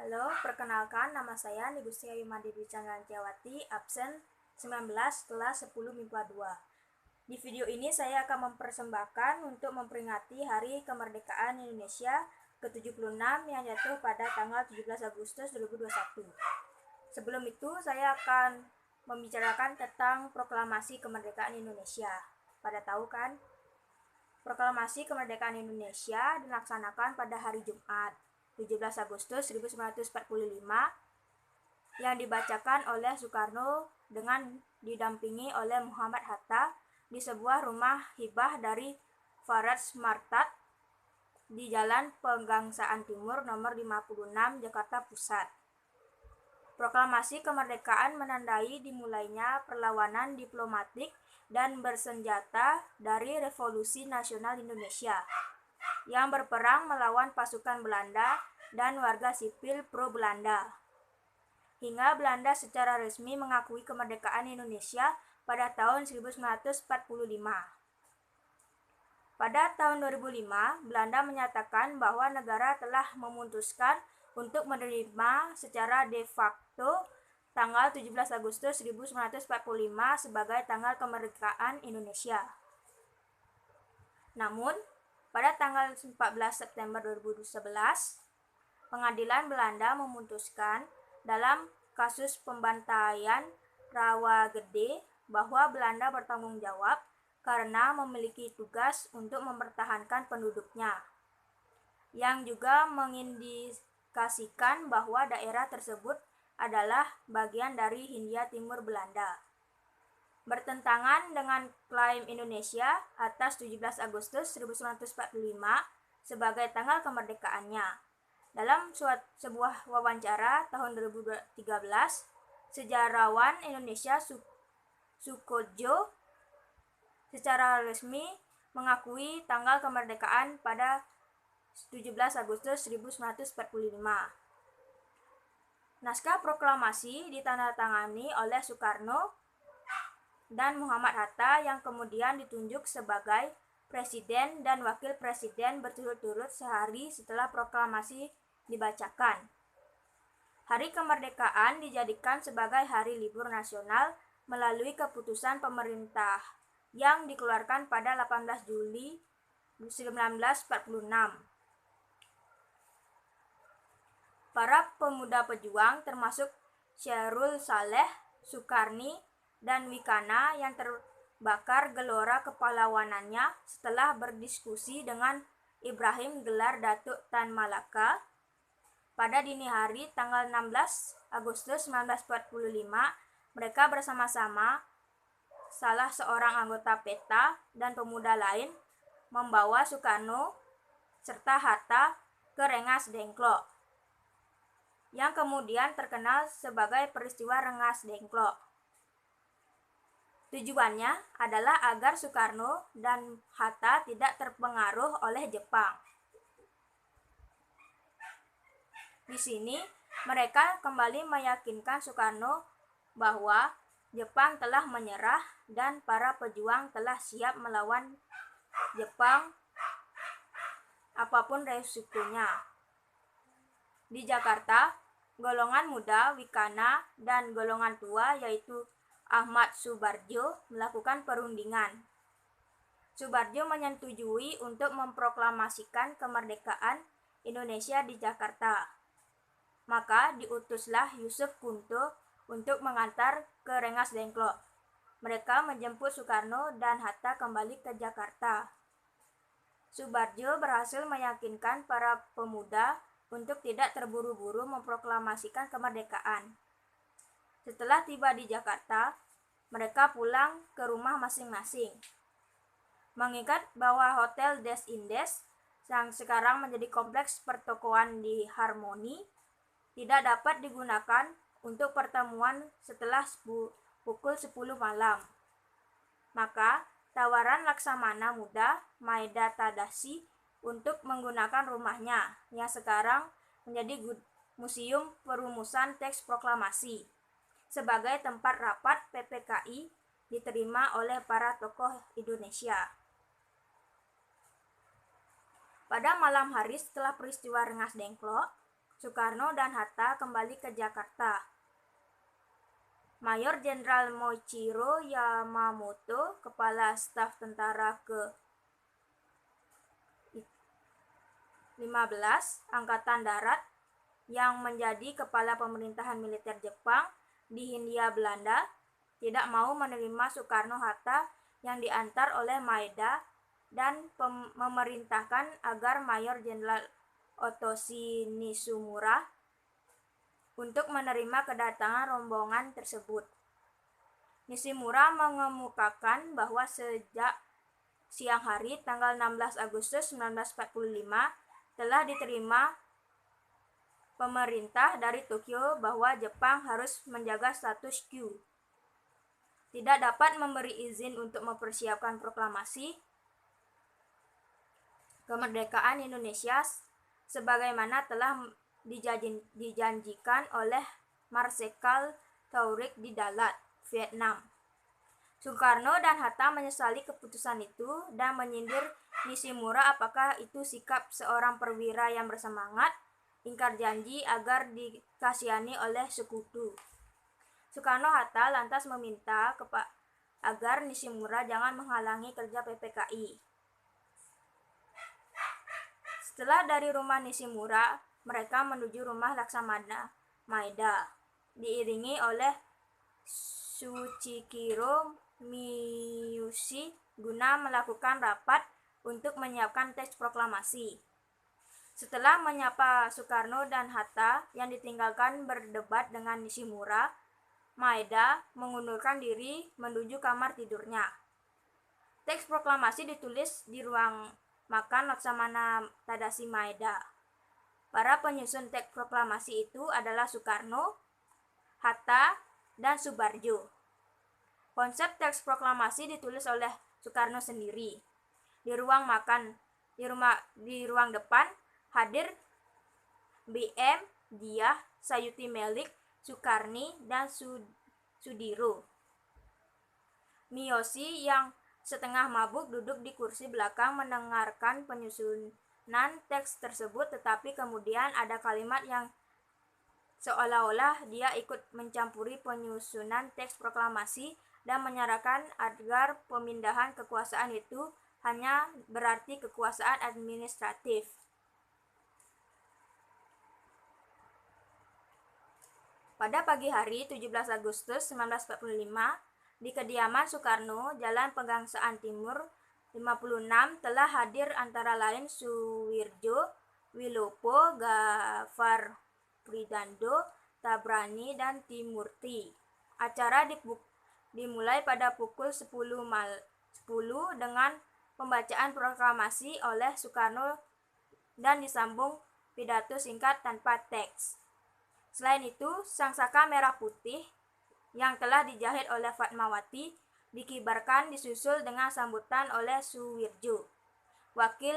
Halo, perkenalkan nama saya Nigusia Yumadi Dwi Chandrawati, absen 19 kelas 10 MIPA 2. Di video ini saya akan mempersembahkan untuk memperingati Hari Kemerdekaan Indonesia ke-76 yang jatuh pada tanggal 17 Agustus 2021. Sebelum itu, saya akan membicarakan tentang Proklamasi Kemerdekaan Indonesia. Pada tahu kan? Proklamasi Kemerdekaan Indonesia dilaksanakan pada hari Jumat, 17 Agustus 1945 yang dibacakan oleh Soekarno dengan didampingi oleh Muhammad Hatta di sebuah rumah hibah dari Farad Martat di Jalan Pegangsaan Timur nomor 56 Jakarta Pusat. Proklamasi kemerdekaan menandai dimulainya perlawanan diplomatik dan bersenjata dari Revolusi Nasional Indonesia yang berperang melawan pasukan Belanda dan warga sipil pro-Belanda. Hingga Belanda secara resmi mengakui kemerdekaan Indonesia pada tahun 1945. Pada tahun 2005, Belanda menyatakan bahwa negara telah memutuskan untuk menerima secara de facto tanggal 17 Agustus 1945 sebagai tanggal kemerdekaan Indonesia. Namun, pada tanggal 14 September 2011, pengadilan Belanda memutuskan dalam kasus pembantaian Rawagede bahwa Belanda bertanggung jawab karena memiliki tugas untuk mempertahankan penduduknya, yang juga mengindikasikan bahwa daerah tersebut adalah bagian dari Hindia Timur Belanda. Bertentangan dengan klaim Indonesia atas 17 Agustus 1945 sebagai tanggal kemerdekaannya. Dalam sebuah wawancara tahun 2013, sejarawan Indonesia Sukojo secara resmi mengakui tanggal kemerdekaan pada 17 Agustus 1945. Naskah proklamasi ditandatangani oleh Soekarno dan Muhammad Hatta yang kemudian ditunjuk sebagai presiden dan wakil presiden berturut-turut sehari setelah proklamasi dibacakan. Hari kemerdekaan dijadikan sebagai hari libur nasional melalui keputusan pemerintah yang dikeluarkan pada 18 Juli 1946. Para pemuda pejuang termasuk Syahrul Saleh, Sukarni, dan Wikana yang terbakar gelora kepahlawanannya setelah berdiskusi dengan Ibrahim Gelar Datuk Tan Malaka. Pada dini hari tanggal 16 Agustus 1945, mereka bersama-sama salah seorang anggota PETA dan pemuda lain membawa Soekarno serta Hatta ke Rengas Dengklok, yang kemudian terkenal sebagai peristiwa Rengas Dengklok. Tujuannya adalah agar Soekarno dan Hatta tidak terpengaruh oleh Jepang. Di sini, mereka kembali meyakinkan Soekarno bahwa Jepang telah menyerah dan para pejuang telah siap melawan Jepang apapun resikonya. Di Jakarta, golongan muda, Wikana, dan golongan tua yaitu Ahmad Subardjo melakukan perundingan. Subardjo menyetujui untuk memproklamasikan kemerdekaan Indonesia di Jakarta. Maka diutuslah Yusuf Kunto untuk mengantar ke Rengas Dengklok. Mereka menjemput Soekarno dan Hatta kembali ke Jakarta. Subardjo berhasil meyakinkan para pemuda untuk tidak terburu-buru memproklamasikan kemerdekaan. Setelah tiba di Jakarta, mereka pulang ke rumah masing-masing. Mengingat bahwa Hotel Des Indes yang sekarang menjadi kompleks pertokoan di Harmoni tidak dapat digunakan untuk pertemuan setelah pukul 10 malam. Maka tawaran Laksamana Muda Maeda Tadashi untuk menggunakan rumahnya yang sekarang menjadi Museum Perumusan Teks Proklamasi sebagai tempat rapat PPKI diterima oleh para tokoh Indonesia. Pada malam hari setelah peristiwa Rengas Dengklok, Soekarno dan Hatta kembali ke Jakarta. Mayor Jenderal Moichiro Yamamoto, Kepala Staf Tentara ke-15 Angkatan Darat yang menjadi kepala pemerintahan militer Jepang di Hindia Belanda, tidak mau menerima Soekarno-Hatta yang diantar oleh Maeda dan memerintahkan agar Mayor Jenderal Otoshi Nishimura untuk menerima kedatangan rombongan tersebut. Nishimura mengemukakan bahwa sejak siang hari tanggal 16 Agustus 1945 telah diterima pemerintah dari Tokyo bahwa Jepang harus menjaga status quo, tidak dapat memberi izin untuk mempersiapkan proklamasi kemerdekaan Indonesia sebagaimana telah dijanjikan oleh Marsekal Taurik di Dalat, Vietnam. Soekarno dan Hatta menyesali keputusan itu dan menyindir Nishimura apakah itu sikap seorang perwira yang bersemangat, ingkar janji agar dikasihani oleh sekutu. Soekarno-Hatta lantas meminta agar Nishimura jangan menghalangi kerja PPKI. Setelah dari rumah Nishimura, mereka menuju rumah Laksamana Maeda, diiringi oleh Tsuchikiro Miyushi guna melakukan rapat untuk menyiapkan teks proklamasi. Setelah menyapa Soekarno dan Hatta yang ditinggalkan berdebat dengan Nishimura, Maeda mengundurkan diri menuju kamar tidurnya. Teks proklamasi ditulis di ruang makan Laksamana Tadashi Maeda. Para penyusun teks proklamasi itu adalah Soekarno, Hatta, dan Soebardjo. Konsep teks proklamasi ditulis oleh Soekarno sendiri. Di ruang makan, di ruang depan hadir BM, Diah, Sayuti Melik, Sukarni, dan Sudiro. Miyoshi yang setengah mabuk duduk di kursi belakang mendengarkan penyusunan teks tersebut, tetapi kemudian ada kalimat yang seolah-olah dia ikut mencampuri penyusunan teks proklamasi dan menyarankan agar pemindahan kekuasaan itu hanya berarti kekuasaan administratif. Pada pagi hari 17 Agustus 1945, di kediaman Soekarno, Jalan Pegangsaan Timur 56 telah hadir antara lain Suwirjo, Wilopo, Gafar Pridando, Tabrani, dan Timurti. Acara dimulai pada pukul 10 dengan pembacaan proklamasi oleh Soekarno dan disambung pidato singkat tanpa teks. Selain itu, sangsaka merah putih yang telah dijahit oleh Fatmawati dikibarkan disusul dengan sambutan oleh Suwirjo, Wakil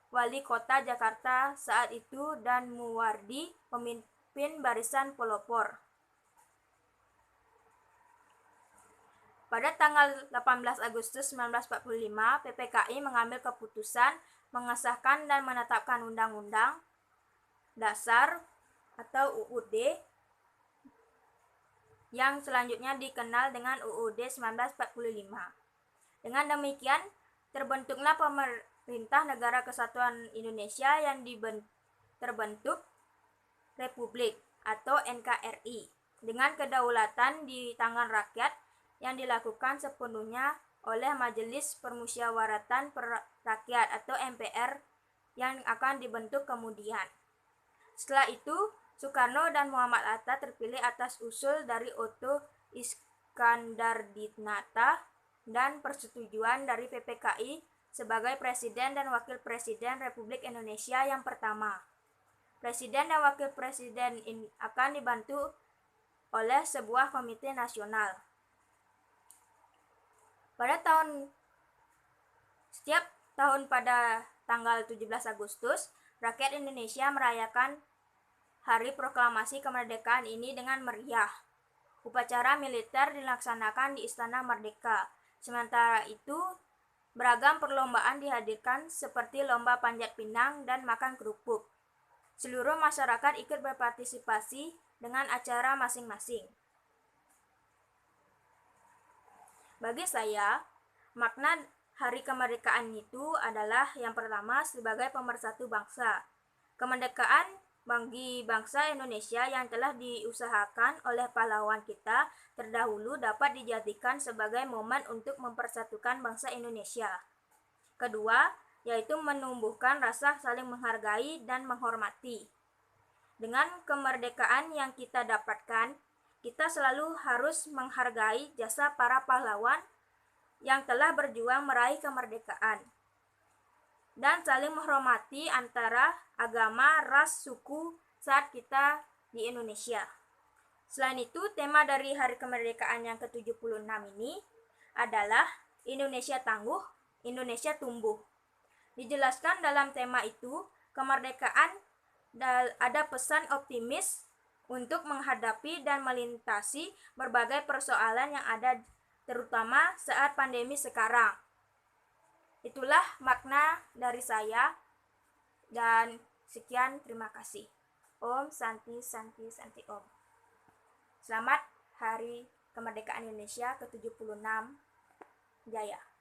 Wali Kota Jakarta saat itu, dan Muwardi, pemimpin barisan pelopor. Pada tanggal 18 Agustus 1945, PPKI mengambil keputusan mengesahkan dan menetapkan Undang-Undang Dasar atau UUD yang selanjutnya dikenal dengan UUD 1945. Dengan demikian, terbentuklah Pemerintah Negara Kesatuan Indonesia yang terbentuk Republik atau NKRI dengan kedaulatan di tangan rakyat yang dilakukan sepenuhnya oleh Majelis Permusyawaratan Rakyat atau MPR yang akan dibentuk kemudian. Setelah itu, Soekarno dan Muhammad Hatta terpilih atas usul dari Otto Iskandardinata dan persetujuan dari PPKI sebagai Presiden dan Wakil Presiden Republik Indonesia yang pertama. Presiden dan Wakil Presiden akan dibantu oleh sebuah komite nasional. Setiap tahun pada tanggal 17 Agustus, rakyat Indonesia merayakan Hari Proklamasi Kemerdekaan ini dengan meriah. Upacara militer dilaksanakan di Istana Merdeka. Sementara itu, beragam perlombaan dihadirkan seperti lomba panjat pinang dan makan kerupuk. seluruh masyarakat ikut berpartisipasi dengan acara masing-masing. Bagi saya, makna Hari Kemerdekaan itu adalah yang pertama sebagai pemersatu bangsa. Kemerdekaan bagi bangsa Indonesia yang telah diusahakan oleh pahlawan kita terdahulu dapat dijadikan sebagai momen untuk mempersatukan bangsa Indonesia. Kedua, yaitu menumbuhkan rasa saling menghargai dan menghormati. Dengan kemerdekaan yang kita dapatkan, kita selalu harus menghargai jasa para pahlawan yang telah berjuang meraih kemerdekaan dan saling menghormati antara agama, ras, suku saat kita di Indonesia. Selain itu, tema dari Hari Kemerdekaan yang ke-76 ini adalah Indonesia Tangguh, Indonesia Tumbuh. Dijelaskan dalam tema itu, kemerdekaan ada pesan optimis untuk menghadapi dan melintasi berbagai persoalan yang ada, terutama saat pandemi sekarang. Itulah makna dari saya, dan sekian, terima kasih. Om Santi Santi Santi Om. Selamat Hari Kemerdekaan Indonesia ke-76 Jaya.